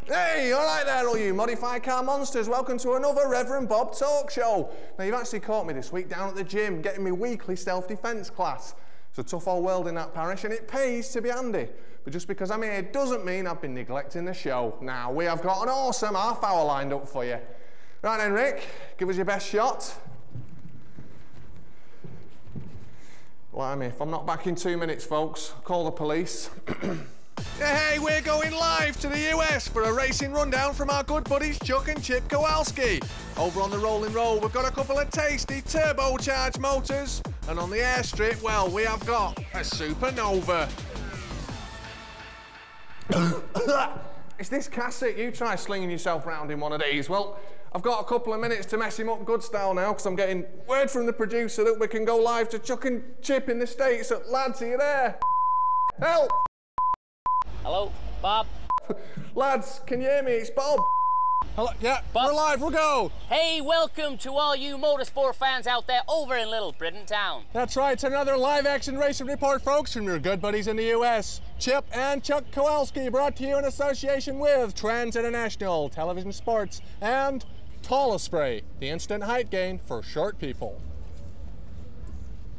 Hey, all right there, all you modified car monsters. Welcome to another Reverend Bob talk show. Now, you've actually caught me this week down at the gym getting me weekly self-defence class. It's a tough old world in that parish, and it pays to be handy. But just because I'm here doesn't mean I've been neglecting the show. Now, we have got an awesome half hour lined up for you. Right then, Rick, give us your best shot. Blimey, if I'm not back in 2 minutes, folks, call the police. Hey, we're going live to the US for a racing rundown from our good buddies Chuck and Chip Kowalski. Over on the Rolling Roll, we've got a couple of tasty turbocharged motors. And on the airstrip, well, we have got a supernova. It's this Cassick. You try slinging yourself round in one of these. Well, I've got a couple of minutes to mess him up good style now, because I'm getting word from the producer that we can go live to Chuck and Chip in the States. So, lads, are you there? Help! Hello, Bob. Lads, can you hear me? It's Bob. Hello, yeah, Bob. We're live, we'll go. Hey, welcome to all you motorsport fans out there over in Little Britain town. That's right, it's another live action racing report, folks, from your good buddies in the US. Chip and Chuck Kowalski, brought to you in association with Trans International, Television Sports, and Talla Spray, the instant height gain for short people.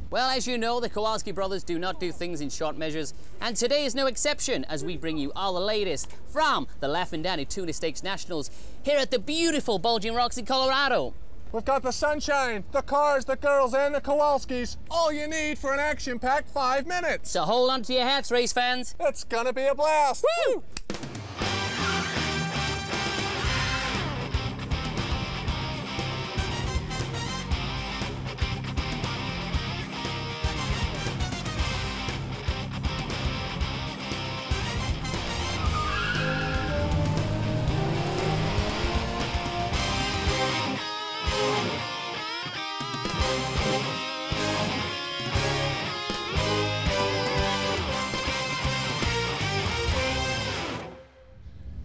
Well, as you know, the Kowalski brothers do not do things in short measures, and today is no exception as we bring you all the latest from the Laughing Danny Tuna Stakes Nationals here at the beautiful Bulging Rocks in Colorado. We've got the sunshine, the cars, the girls, and the Kowalskis. All you need for an action-packed 5 minutes. So hold on to your hats, race fans. It's gonna be a blast. Woo!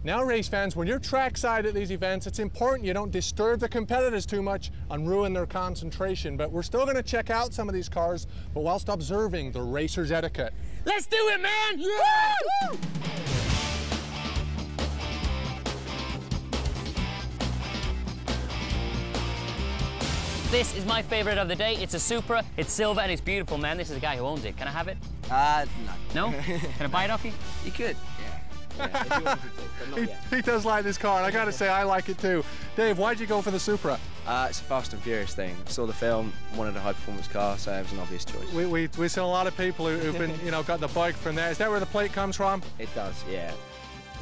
Now, race fans, when you're trackside at these events, it's important you don't disturb the competitors too much and ruin their concentration. But we're still going to check out some of these cars, but whilst observing the racer's etiquette. Let's do it, man! Yeah! Woo! This is my favorite of the day. It's a Supra, it's silver, and it's beautiful, man. This is the guy who owns it. Can I have it? No. No? Can I buy it off you? You could, yeah. Yeah, if you wanted to, but not yet. He does like this car, and I gotta say, I like it too. Dave, why'd you go for the Supra? It's a Fast and Furious thing. I saw the film, wanted a high-performance car, so it was an obvious choice. We've seen a lot of people who've been, you know, got the bike from there. Is that where the plate comes from? It does, yeah.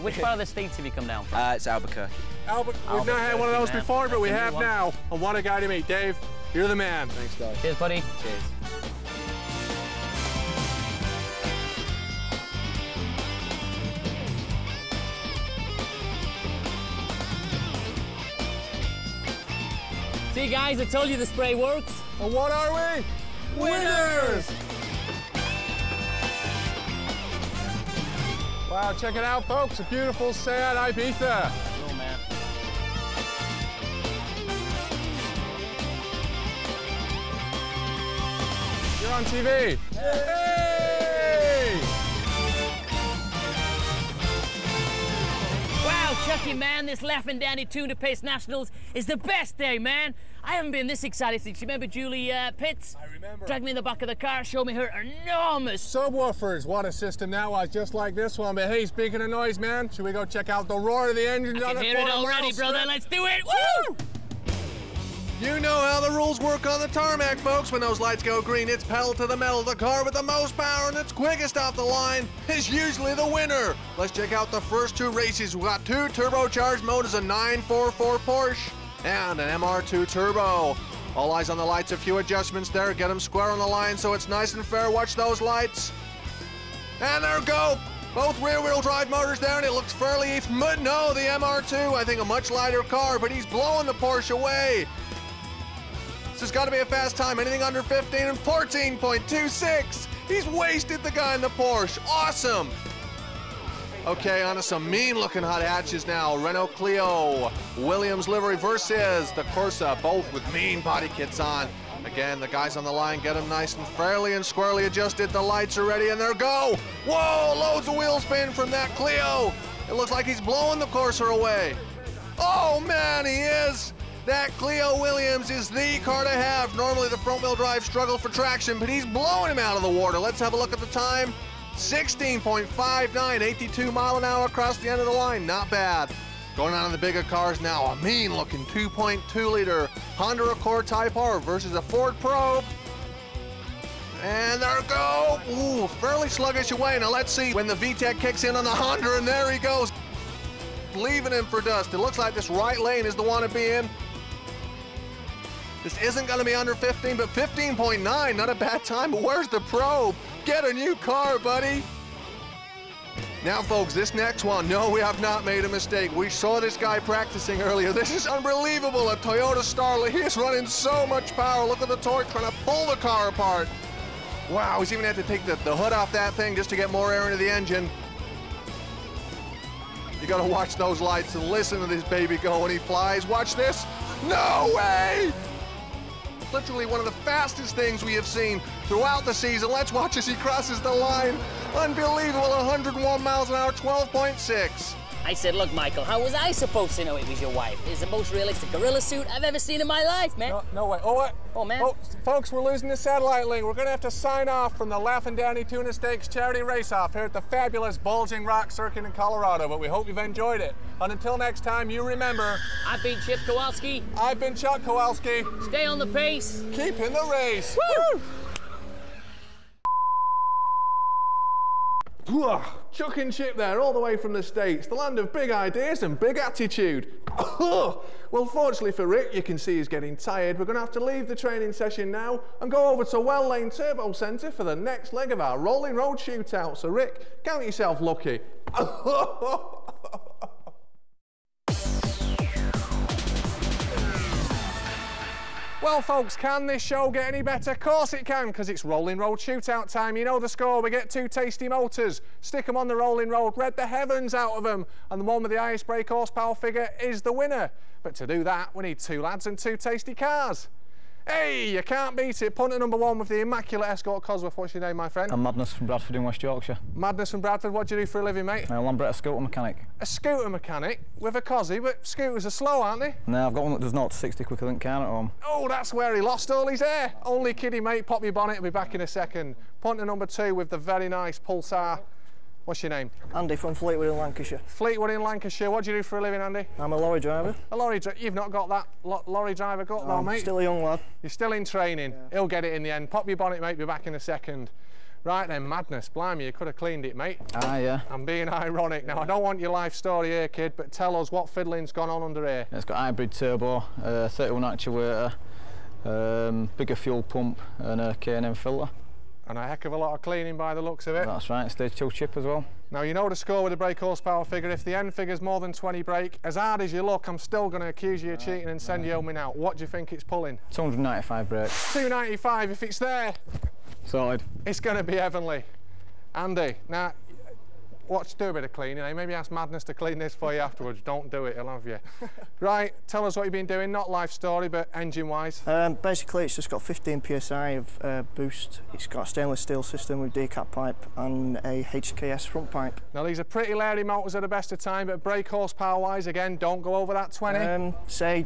Which part of the States have you come down from? It's Albuquerque. We've not had one of those before, but we have now. And what a guy to meet. Dave, you're the man. Thanks, guys. Cheers, buddy. Cheers. See, guys, I told you the spray works. And what are we? Winners! Wow, check it out, folks. A beautiful, sad Ibiza. Oh, man. You're on TV. Hey! Wow, Chucky, man, this Laughing Danny Tuna Pace Nationals is the best day, man. I haven't been this excited since, you remember Julie Pitts? I remember. Dragged me in the back of the car, showed me her enormous Subwoofers, what a system now was, just like this one. But hey, speaking of noise, man, should we go check out the roar of the engines on I the can hear it already, brother. Let's do it. Woo! You know how the rules work on the tarmac, folks. When those lights go green, it's pedal to the metal. The car with the most power and it's quickest off the line is usually the winner. Let's check out the first two races. We've got two turbocharged motors, a 944 Porsche and an MR2 Turbo. All eyes on the lights, a few adjustments there. Get them square on the line so it's nice and fair. Watch those lights. And there we go. Both rear-wheel drive motors there, and it looks fairly even. But no, the MR2, I think a much lighter car, but he's blowing the Porsche away. This has got to be a fast time. Anything under 15 and 14.26. He's wasted the guy in the Porsche. Awesome. Okay, on to some mean-looking hot hatches now. Renault Clio, Williams livery versus the Corsa, both with mean body kits on. Again, the guys on the line get them nice and fairly and squarely adjusted. The lights are ready, and there go. Whoa, loads of wheel spin from that Clio. It looks like he's blowing the courser away. Oh man, he is! That Clio Williams is the car to have. Normally the front wheel drive struggle for traction, but he's blowing him out of the water. Let's have a look at the time. 16.59, 82 mile an hour across the end of the line, not bad. Going on in the bigger cars now, a mean looking 2.2 liter Honda Accord Type R versus a Ford Probe. And there we go. Ooh, fairly sluggish away. Now let's see when the VTEC kicks in on the Honda, and there he goes. Leaving him for dust. It looks like this right lane is the one to be in. This isn't gonna be under 15, but 15.9, not a bad time, but where's the Probe? Get a new car, buddy. Now folks, this next one, no, we have not made a mistake. We saw this guy practicing earlier. This is unbelievable, a Toyota Starlet. He is running so much power. Look at the torque, trying to pull the car apart. Wow, he's even had to take the hood off that thing just to get more air into the engine. You gotta watch those lights and listen to this baby go when he flies. Watch this. No way! Literally one of the fastest things we have seen throughout the season. Let's watch as he crosses the line. Unbelievable, 101 miles an hour, 12.6. I said, look, Michael, how was I supposed to know it was your wife? It's the most realistic gorilla suit I've ever seen in my life, man. No way. Oh, what? Oh, man. Oh, folks, we're losing the satellite link. We're going to have to sign off from the Laughing Downey Tuna Stakes charity race-off here at the fabulous Bulging Rock Circuit in Colorado, but we hope you've enjoyed it. And until next time, you remember... I've been Chip Kowalski. I've been Chuck Kowalski. Stay on the pace. Keep in the race. Woo! Chuck and Chip there, all the way from the States, the land of big ideas and big attitude. Well, fortunately for Rick, you can see he's getting tired. We're going to have to leave the training session now and go over to Well Lane Turbo Centre for the next leg of our Rolling Road Shootout. So Rick, count yourself lucky. Well, folks, can this show get any better? Of course it can, because it's Rolling Road Shootout time. You know the score. We get two tasty motors, stick them on the rolling road, red the heavens out of them, and the one with the highest brake horsepower figure is the winner. But to do that, we need two lads and two tasty cars. Hey, you can't beat it. Punter number one with the immaculate Escort Cosworth. What's your name, my friend? I'm Madness from Bradford in West Yorkshire. Madness from Bradford. What do you do for a living, mate? Lambretta scooter mechanic. A scooter mechanic with a Cosy, but scooters are slow, aren't they? No, I've got one that does 0 to 60 quicker than can at home. Oh, that's where he lost all his hair. Only kidding, mate. Pop your bonnet. I'll be back in a second. Punter number two with the very nice Pulsar. What's your name? Andy from Fleetwood in Lancashire. Fleetwood in Lancashire. What do you do for a living, Andy? I'm a lorry driver. A lorry driver? You've not got that lorry driver gut, though, mate. Still a young lad. You're still in training. Yeah. He'll get it in the end. Pop your bonnet, mate. Be back in a second. Right then, Madness. Blimey, you could have cleaned it, mate. Ah, yeah. I'm being ironic now. I don't want your life story here, kid, but tell us what fiddling's gone on under here. It's got hybrid turbo, 31 actuator, bigger fuel pump, and a K&M filter. And a heck of a lot of cleaning by the looks of it. That's right, stage 2 chip as well. Now, you know the score with the brake horsepower figure. If the end figure's more than 20 brake, as hard as you look, I'm still going to accuse you of cheating and send you home and out. What do you think it's pulling? 295 brake. 295, if it's there. Sorted. It's going to be heavenly. Andy, now, do a bit of cleaning, eh? Maybe ask Madness to clean this for you afterwards. Don't do it, he'll have you. Right, tell us what you've been doing, not life story, but engine-wise. Basically, it's just got 15 psi of boost. It's got a stainless steel system with decap pipe and a HKS front pipe. Now, these are pretty leery motors at the best of time, but brake horsepower-wise, again, don't go over that 20. Say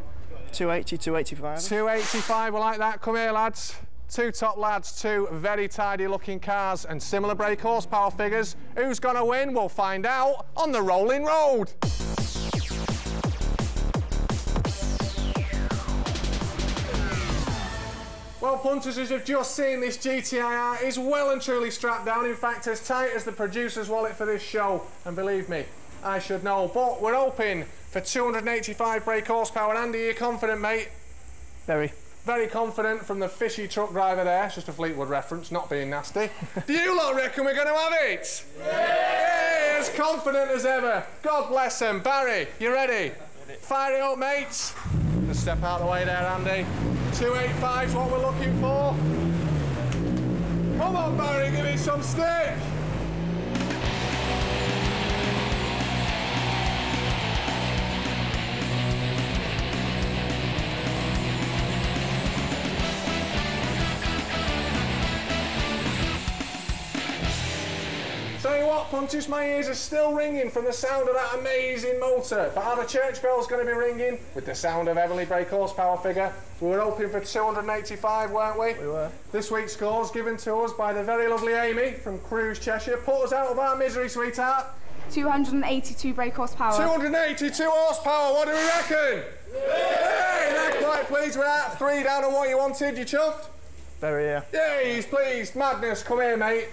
280, 285. 285, we like that. Come here, lads. Two top lads, two very tidy looking cars and similar brake horsepower figures. Who's going to win? We'll find out on the Rolling Road. Well, punters, as you've just seen, this GTIR is well and truly strapped down. In fact, as tight as the producer's wallet for this show. And believe me, I should know. But we're hoping for 285 brake horsepower. Andy, are you confident, mate? Very. Very confident from the fishy truck driver there. It's just a Fleetwood reference, not being nasty. Do you lot reckon we're going to have it? Yeah! As confident as ever. God bless them. Barry, you ready? Fire it up, mates. Just step out of the way there, Andy. 285 is what we're looking for. Come on, Barry, give me some stick. Tell you what, what, Pontius? My ears are still ringing from the sound of that amazing motor. But are the church bells going to be ringing with the sound of heavenly brake horsepower figure? We were hoping for 285, weren't we? We were. This week's scores given to us by the very lovely Amy from Crews, Cheshire. Put us out of our misery, sweetheart. 282 brake horsepower. 282 horsepower, what do we reckon? Hey, not quite pleased with that. 3 down on what you wanted, you chuffed? Very, yeah. Yeah, he's pleased. Magnus, come here, mate.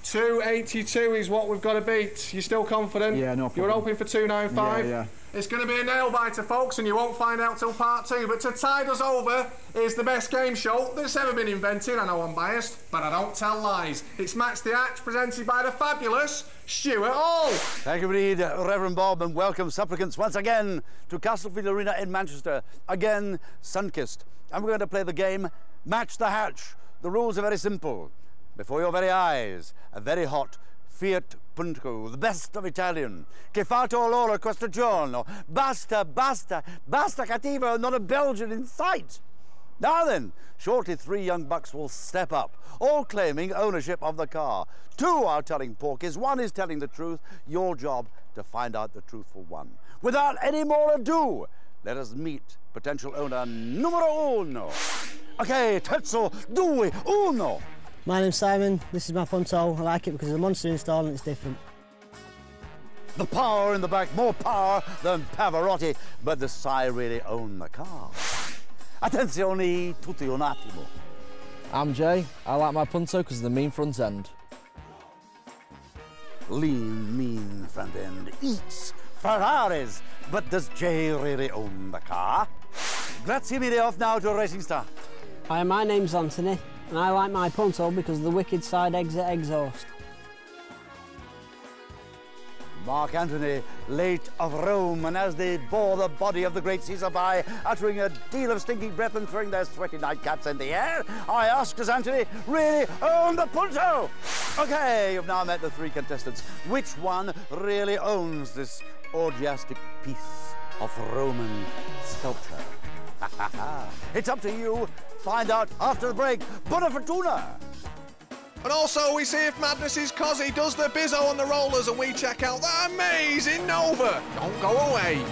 282 is what we've got to beat. You still confident? Yeah, no problem. You were hoping for 295? Yeah. It's going to be a nail-biter, folks, and you won't find out till part 2. But to tide us over is the best game show that's ever been invented. I know I'm biased, but I don't tell lies. It's Match the Act, presented by the fabulous Stuart Hall. Thank you indeed, Reverend Bob, and welcome supplicants once again to Castlefield Arena in Manchester. Again, sun-kissed. And we're going to play the game Match the Hatch. The rules are very simple. Before your very eyes, a very hot Fiat Punto, the best of Italian. Che fatto allora questo giorno? Basta, basta, basta cattivo, not a Belgian in sight. Now then, shortly 3 young bucks will step up, all claiming ownership of the car. 2 are telling porkies, 1 is telling the truth. Your job to find out the truthful one. Without any more ado, let us meet potential owner numero uno. Okay, terzo, due, uno. My name's Simon, this is my Punto. I like it because the monster install and it's different. The power in the back, more power than Pavarotti, but does I really own the car? Attenzione tutti un attimo. I'm Jay, I like my Punto because of the mean front end. Lean, mean front end eats Ferraris, but does Jay really own the car? Grazie mille, off now to Racing Star. Hi, my name's Anthony and I like my Punto because of the wicked side exit exhaust. Mark Antony, late of Rome, and as they bore the body of the great Caesar by, uttering a deal of stinking breath and throwing their sweaty nightcaps in the air, I ask, does Antony really own the Punto? Okay, you've now met the 3 contestants. Which one really owns this orgiastic piece of Roman sculpture? It's up to you. Find out after the break. Buona fortuna! And also, we see if Madness's Cozzy does the bizzo on the rollers, and we check out that amazing Nova. Don't go away.